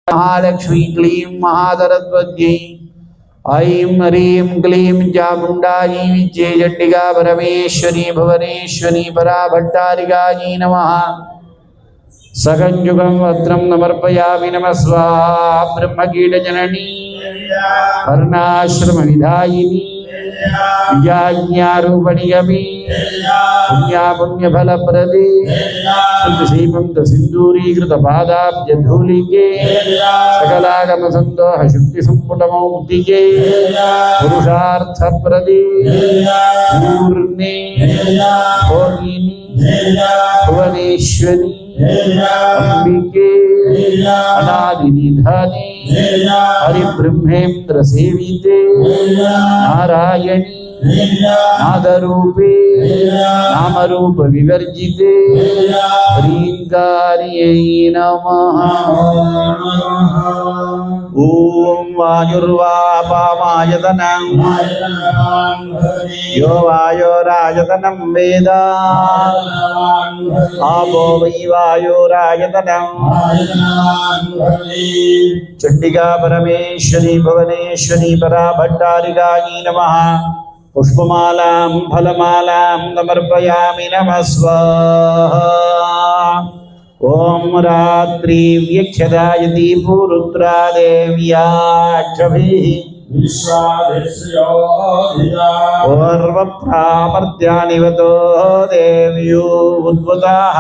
महालक्ष्मी क्लीं महाधरद्वज्ञै ऐं ह्रीं क्लीं चामुण्डायै विद्ये चण्डिका परमेश्वरी भुवनेश्वरी पराभट्टारिकायै नमः। सकञ्जुगं वस्त्रं समर्पयामि नमः। स्वाहा ब्रह्मकीटजननी वर्णाश्रमविधायिनी विज्ञारूपणि अपि पुण्या पुण्यफलप्रदे सिन्दूरीकृतपादाब्जधूलिके सकलागमसन्दोहशुक्तिसम्पुटमौक्तिके पुरुषार्थप्रदे पूर्णे भोगिनी भुवनेश्वरी अंबिके अनादिनिधाने हरिब्रह्मेन्द्र सेविते नारायणी नादरूपे नामरूप विवर्जिते ह्रींकार्यै नमः। ॐ वायुर्वापामायतनं यो वायोरायतनं वेद आपो वै वायोरायतनं। चण्डिका परमेश्वरी भुवनेश्वरी पराभट्टारिकायै नमः। पुष्पमालां फलमालां समर्पयामि नमः। स्वाहा। ॐ रात्रि व्यक्षदायति पुरुत्रा देव्याक्षभिः पूर्वप्रामर्त्यानिवतो देव्यो उद्भुताः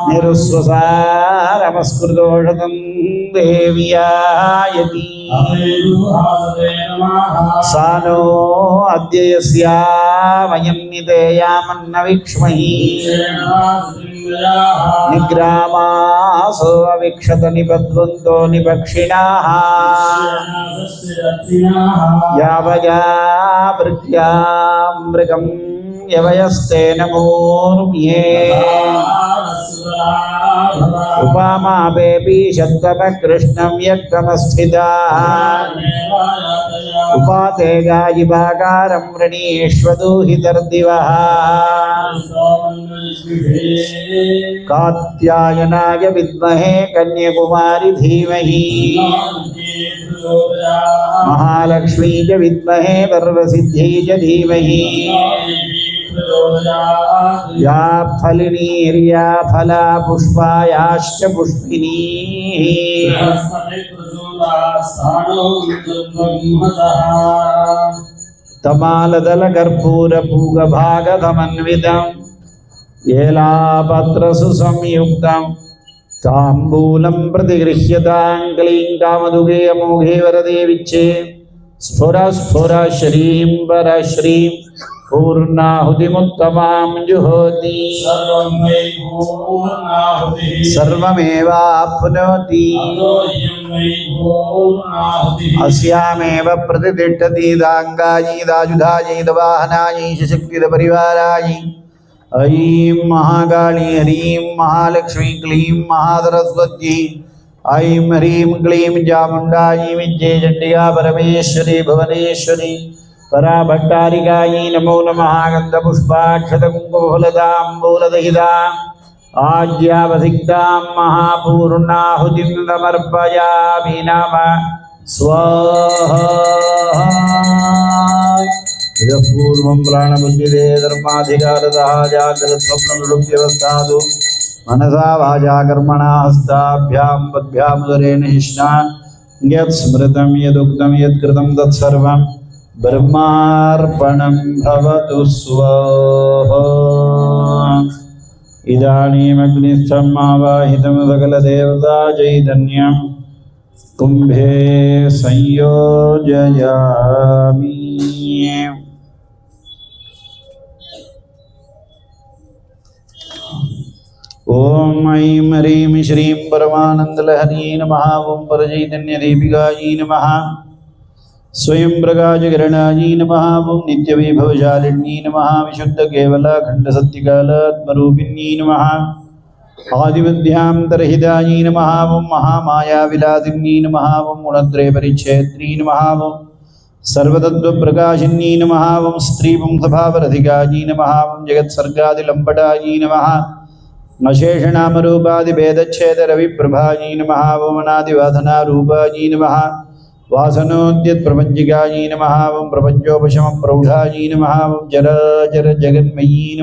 निरुस्वसारमस्कृतोषतं देव्यायति सा नो अद्य यस्यामयं निदेयामन्न विक्ष्महि निग्रामासो अविक्षत निबध्वन्तो निपक्षिणाः यावया भृत्यां मृगं यवयस्तेन मूर्म्ये उपामापेऽपि शतमकृष्णं यक्तमस्थिता उपाते गायिभाकारं वृणीष्वदूहितर्दिवः कात्यायनाय विद्महे कन्याकुमारी धीमहि महालक्ष्मी च विद्महे सर्वसिद्ध्यै च धीमहि या फलिनीर्या फला पुष्पायाश्च पुष्पिनी तमालदलकर्पूरपूगभागधमन्वितं येलापत्रसुसंयुक्तं ताम्बूलं प्रतिगृह्यतां क्लीं कामदुगे अमोघे वरदे विच्चे स्फुर स्फुर श्रीं परश्रीं पूर्णाहुतिमुत्तमां जुहोति सर्वमेवाप्नोति अस्यामेव प्रतिष्ठति दाङ्गायै दाजुधायै दवाहनायै सशक्तिदपरिवारायै ऐं महाकाली ह्रीं महालक्ष्मी क्लीं महासरस्वती ऐं ह्रीं क्लीं चामुण्डायै विद्ये चण्डिका परमेश्वरी भुवनेश्वरी पराभट्टारिकायै नमो नमः। गन्धपुष्पाक्षतकुङ्कुमफलदाम्बूलदहितां आज्यावसिक्तां महापूर्णाहुतिं समर्पयामि नमः। स्वाहा। इतः पूर्वं प्राणबुद्धिदे धर्माधिकारतः जागृतस्वप्नदुरुप्यवस्थादु मनसा वाचा कर्मणा हस्ताभ्यां पद्भ्यामुदरेण हिष्णान् यत् स्मृतं यदुक्तं यत्कृतं तत्सर्वं ब्रह्मार्पणं भवतु। स्वाहा। इदानीमग्निस्थम् आवाहितं सकलदेवता चैतन्यं कुम्भे संयोजयामि। ओम ऐं ह्रीं श्रीं परमानन्दलहरी नमः। ओम परचैतन्यदीपिकायै नमः। स्वयं प्रकाशकिरणायै नमः। ओम नित्यवैभवशालिन्यै नमः। विशुद्धकेवलाखण्डसत्यकालात्मरूपिण्यै नमः। आदिविद्यान्तरहितायै नमः। ओम महामायाविलासिन्यै नमः। ओम गुणत्रयपरिच्छेद्यै नमः। ओम सर्वतत्त्वप्रकाशिन्यै नमः। ओम स्त्रीपुंसभावरधिकायै नमः। ओम जगत्सर्गादिलम्बटायै नमः। अशेषनामरूपादिभेदच्छेदरविप्रभायै नमः ॐ अनादिवाधनारूपायै नमः वासनोद्यत्प्रपञ्चिकायै नमः ॐ प्रपञ्चोपशमप्रौढायै नमः ॐ जराजरजगन्मयी नमः